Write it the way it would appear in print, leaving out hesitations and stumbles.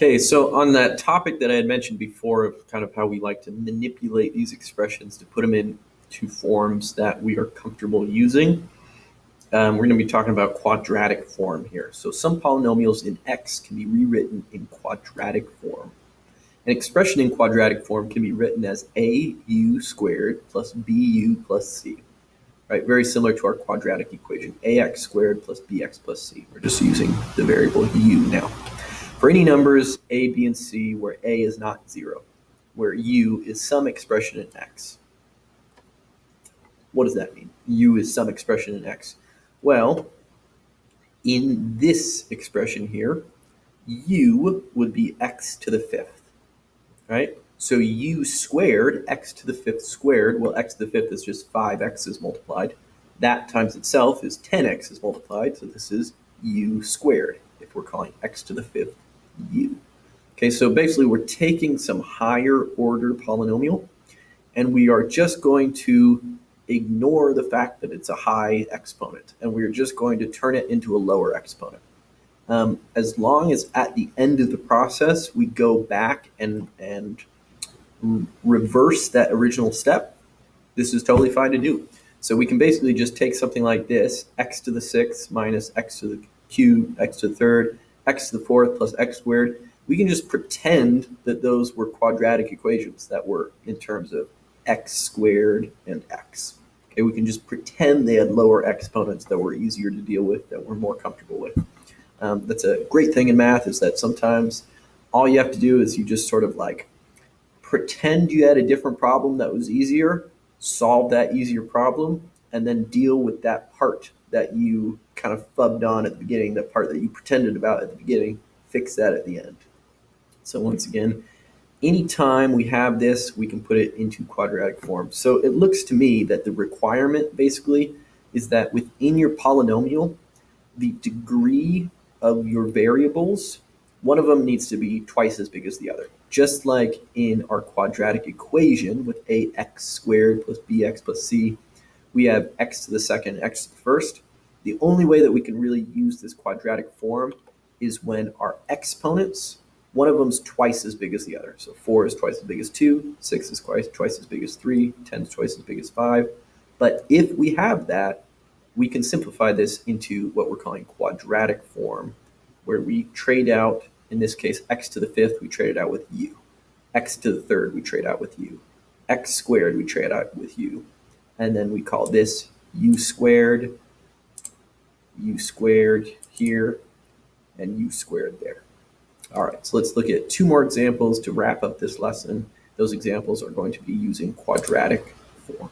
Okay, so on that topic that I had mentioned before of kind of how we like to manipulate these expressions to put them into forms that we are comfortable using, we're going to be talking about quadratic form here. So some polynomials in x can be rewritten in quadratic form. An expression in quadratic form can be written as au squared plus bu plus c. Right, very similar to our quadratic equation, ax squared plus bx plus c. We're just using the variable u now. For any numbers a, b, and c where a is not 0, where u is some expression in x. What does that mean? U is some expression in x. Well, in this expression here, u would be x to the fifth, right? So u squared, x to the fifth squared, well, x to the fifth is just 5x's multiplied. That times itself is 10x's multiplied, so this is u squared, if we're calling x to the fifth u. Okay, so basically we're taking some higher order polynomial, and we are just going to ignore the fact that it's a high exponent, and we're just going to turn it into a lower exponent. As long as at the end of the process we go back and reverse that original step, this is totally fine to do. So we can basically just take something like this, x to the sixth minus x to the cube, x to the third, x to the fourth plus x squared. We can just pretend that those were quadratic equations that were in terms of x squared and x. Okay, we can just pretend they had lower exponents that were easier to deal with, that we're more comfortable with. That's a great thing in math, is that sometimes all you have to do is you just sort of like pretend you had a different problem that was easier, solve that easier problem, and then deal with that part that you kind of fubbed on at the beginning, that part that you pretended about at the beginning, fix that at the end. So once again, anytime we have this, we can put it into quadratic form. So it looks to me that the requirement basically is that within your polynomial, the degree of your variables, one of them needs to be twice as big as the other. Just like in our quadratic equation with ax squared plus bx plus c, we have x to the second, x to the first. The only way that we can really use this quadratic form is when our exponents, one of them is twice as big as the other. So 4 is twice as big as 2, 6 is twice as big as 3, 10 is twice as big as 5. But if we have that, we can simplify this into what we're calling quadratic form, where we trade out, in this case, x to the fifth, we trade it out with u. X to the third, we trade out with u. X squared, we trade out with u. And then we call this u squared here, and u squared there. All right, so let's look at two more examples to wrap up this lesson. Those examples are going to be using quadratic form.